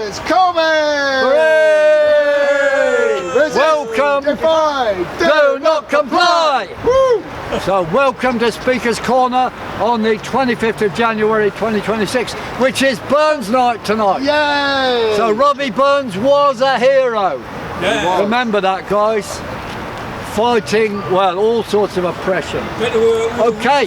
Piers Corbyn! Hooray! Welcome, do not comply! Woo! So welcome to Speaker's Corner on the 25th of January 2026, which is Burns night tonight. Yay! So Robbie Burns was a hero. Yeah. Remember that, guys. Fighting, well, all sorts of oppression. Okay.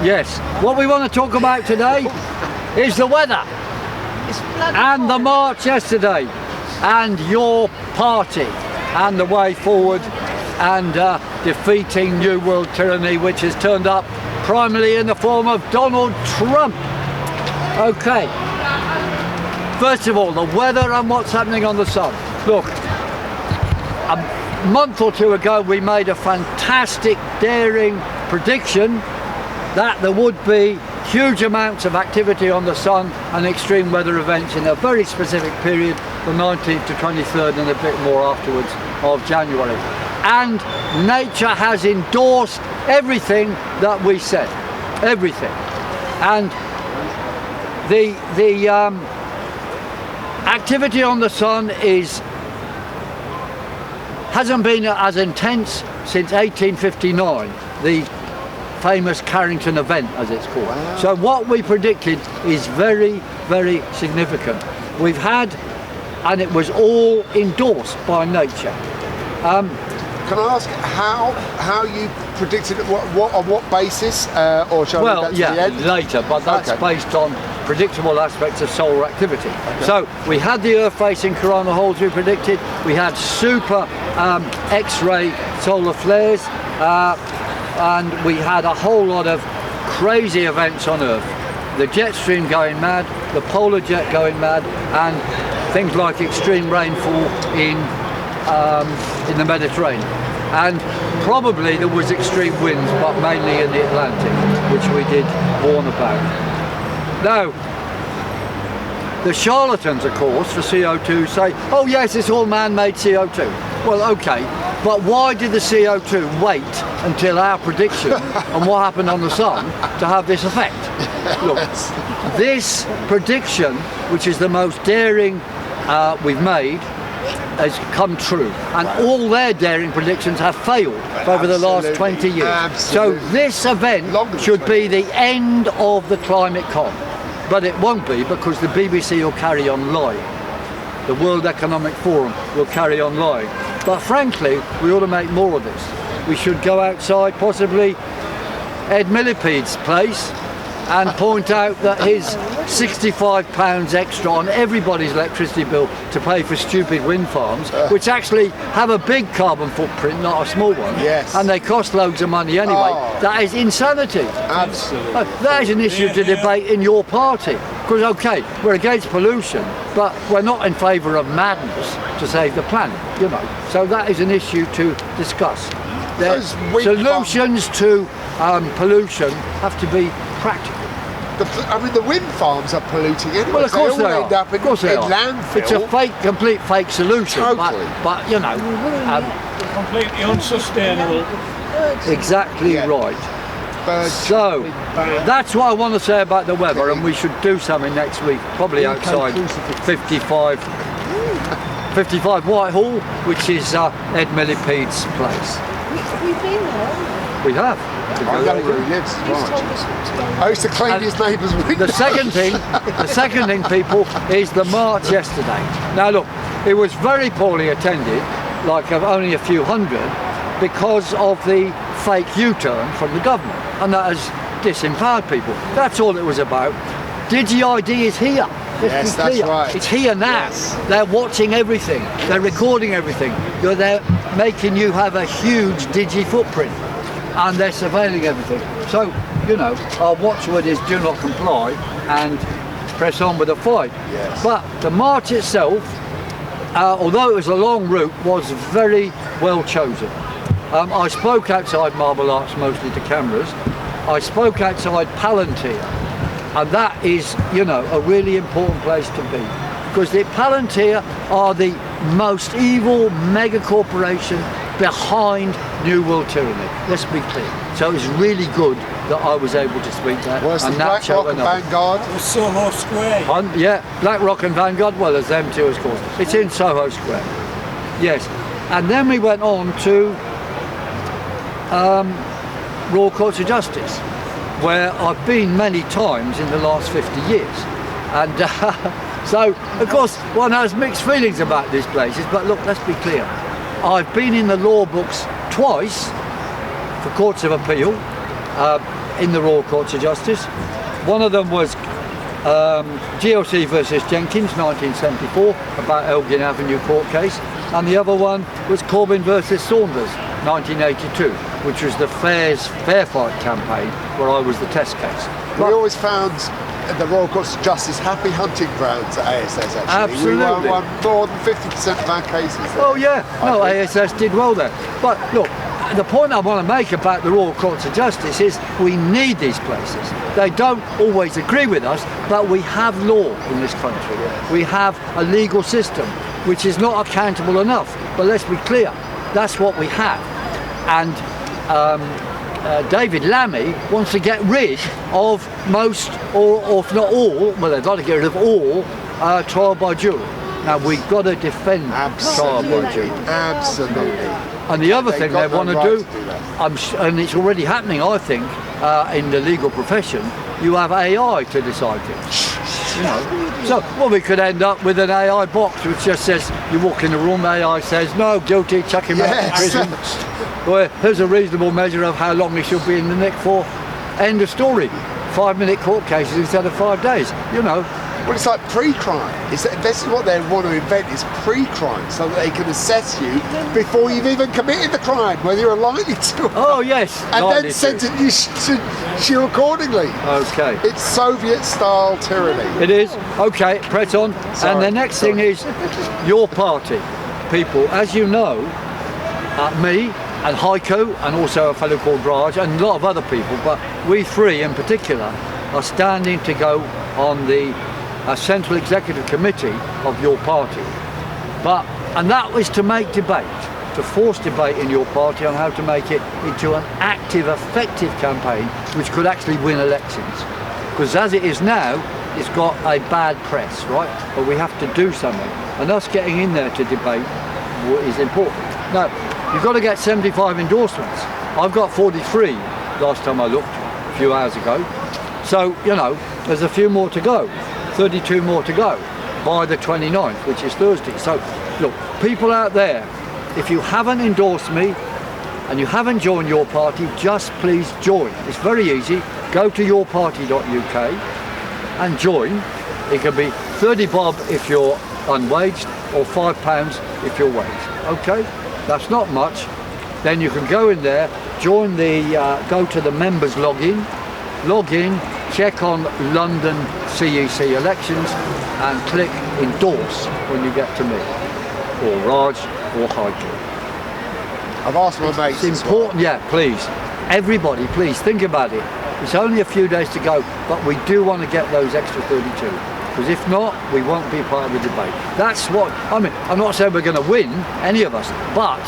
Yes. What we want to talk about today is the weather and the march yesterday and your party and the way forward and defeating New World tyranny, which has turned up primarily in the form of Donald Trump. Okay. First of all, the weather and what's happening on the sun. Look, a month or two ago we made a fantastic, daring prediction that there would be huge amounts of activity on the sun and extreme weather events in a very specific period, the 19th to 23rd and a bit more afterwards of January. And nature has endorsed everything that we said, everything. And the activity on the sun hasn't been as intense since 1859, the famous Carrington event, as it's called. Wow. So what we predicted is very, very significant. We've had, and it was all endorsed by nature. Can I ask how you predicted it? On what basis? Or shall I leave that to the end? Later, but that's based on predictable aspects of solar activity. Okay. So we had the Earth facing coronal holes we predicted. We had super X-ray solar flares, and we had a whole lot of crazy events on Earth. The jet stream going mad, the polar jet going mad, and things like extreme rainfall in the Mediterranean. And probably there was extreme winds, but mainly in the Atlantic, which we did warn about. Now, the charlatans, of course, for CO2 say, oh yes, it's all man-made CO2. Well, okay, but why did the CO2 wait until our prediction and what happened on the sun to have this effect? Look, this prediction, which is the most daring we've made, has come true, and all their daring predictions have failed over the last 20 years. Absolutely. So this event should be the end of the climate con, but it won't be, because the BBC will carry on lying. The World Economic Forum will carry on lying. But frankly, we ought to make more of this. We should go outside, possibly Ed Millipede's place, and point out that his £65 extra on everybody's electricity bill to pay for stupid wind farms, which actually have a big carbon footprint, not a small one, and they cost loads of money anyway. That is insanity. Absolutely. That is an issue to debate in your party. Because, okay, we're against pollution, but we're not in favour of madness to save the planet, you know. So that is an issue to discuss. Solutions to pollution have to be practical. I mean, the wind farms are polluting anyway. Well, of course they are. End up in landfill. It's a complete fake solution. Totally. But you know, completely unsustainable. Exactly right. So that's what I want to say about the weather, and we should do something next week, probably outside 55 Whitehall, which is Ed Millipede's place. We've been there. We have. I know where he lives. I used to clean his neighbour's windows. The second thing, people, is the march yesterday. Now look, it was very poorly attended, like of only a few hundred, because of the fake U-turn from the government, and that has disempowered people. That's all it was about. DigiID is here. Yes, that's right. It's here now. Yes. They're watching everything. They're recording everything. They're making you have a huge digi footprint, and they're surveilling everything. So, you know, our watchword is do not comply and press on with the fight. Yes. But the march itself, although it was a long route, was very well chosen. I spoke outside Marble Arch, mostly to cameras. I spoke outside Palantir, and that is, you know, a really important place to be, because the Palantir are the most evil mega corporation behind New World tyranny. Let's be clear. So it's really good that I was able to speak there. Worse than Black Rock and Vanguard. It was Soho Square. Yeah, Black Rock and Vanguard, well, as them two, of course. It's in Soho Square. Yes. And then we went on to Royal Courts of Justice, where I've been many times in the last 50 years. And so, of course, one has mixed feelings about these places, but look, let's be clear. I've been in the law books twice for Courts of Appeal in the Royal Courts of Justice. One of them was GLC versus Jenkins, 1974, about Elgin Avenue court case, and the other one was Corbyn versus Saunders, 1982, which was the Fair Fight campaign, where I was the test case. We always found the Royal Courts of Justice happy hunting grounds at ASS, actually. Absolutely. We won more than 50% of our cases there. Oh yeah, no, ASS did well there. But look, the point I want to make about the Royal Courts of Justice is we need these places. They don't always agree with us, but we have law in this country. We have a legal system which is not accountable enough. But let's be clear, that's what we have. And David Lammy wants to get rid of most, or if not all, well, they've got to get rid of all trial by jury. Now, we've got to defend trial by jury. Absolutely. And the other thing they want to do, and it's already happening, I think, in the legal profession, you have AI to decide things. You know. So, well, we could end up with an AI box which just says, you walk in the room, AI says, no, guilty, chuck him out of prison. Well, here's a reasonable measure of how long he should be in the nick for. End of story. 5-minute court cases instead of 5 days, you know. Well, it's like pre-crime. This is what they want to invent, is pre-crime, so that they can assess you before you've even committed the crime, whether you're likely to. Oh, yes. And then sentence you accordingly. Okay. It's Soviet-style tyranny. It is. Okay, press on. Sorry. And the next thing is your party. People, as you know, me and Heiko, and also a fellow called Raj, and a lot of other people, but we three in particular are standing to go on the Central Executive Committee of your party. And that was to make debate, to force debate in your party on how to make it into an active, effective campaign which could actually win elections. Because as it is now, it's got a bad press, right? But we have to do something. And us getting in there to debate is important. Now, you've got to get 75 endorsements. I've got 43 last time I looked, a few hours ago. So, you know, there's a few more to go. 32 more to go by the 29th, which is Thursday. So, look, people out there, if you haven't endorsed me and you haven't joined your party, just please join. It's very easy. Go to yourparty.uk and join. It can be 30 bob if you're unwaged or £5 if you're waged. Okay, that's not much. Then you can go in there, join the, go to the members login, log in, check on London CEC elections and click endorse when you get to me, or Raj, or Hyde. I've asked my mates. It's important, yeah, please. Everybody, please think about it. It's only a few days to go, but we do want to get those extra 32. Because if not, we won't be part of the debate. That's what, I mean, I'm not saying we're going to win, any of us, but,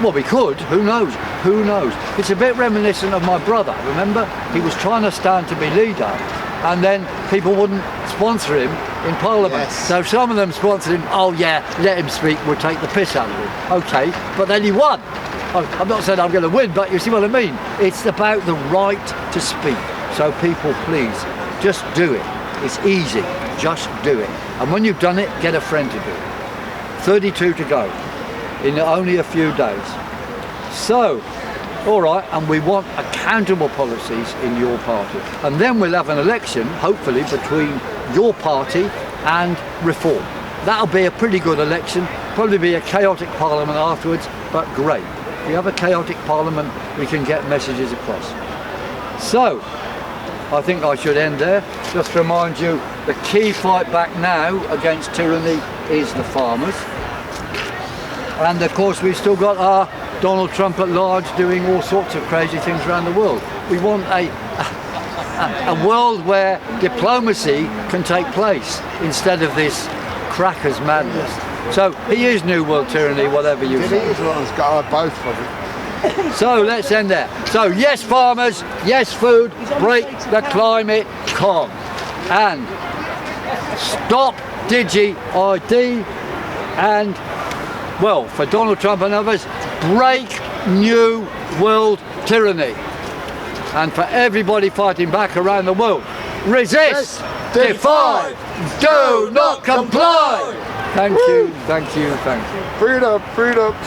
well, we could, who knows, who knows. It's a bit reminiscent of my brother, remember? He was trying to stand to be leader, and then people wouldn't sponsor him in Parliament. Yes. So some of them sponsored him, oh yeah, let him speak, we'll take the piss out of him. Okay, but then he won. I'm not saying I'm going to win, but you see what I mean? It's about the right to speak. So people, please, just do it. It's easy, just do it. And when you've done it, get a friend to do it. 32 to go, in only a few days. So, all right, and we want accountable policies in your party. And then we'll have an election, hopefully, between your party and Reform. That'll be a pretty good election, probably be a chaotic parliament afterwards, but great. If we have a chaotic parliament, we can get messages across. So, I think I should end there. Just to remind you, the key fight back now against tyranny is the farmers. And of course, we've still got our Donald Trump at large doing all sorts of crazy things around the world. We want a world where diplomacy can take place instead of this crackers madness. So he is New World Tyranny, whatever you say. It is, both of it. So let's end there. So yes farmers, yes food, break the climate con. And stop Digi-ID, and well, for Donald Trump and others, break new world tyranny. And for everybody fighting back around the world, resist, defy, do not comply. Thank you, thank you, thank you. Freedom, freedom.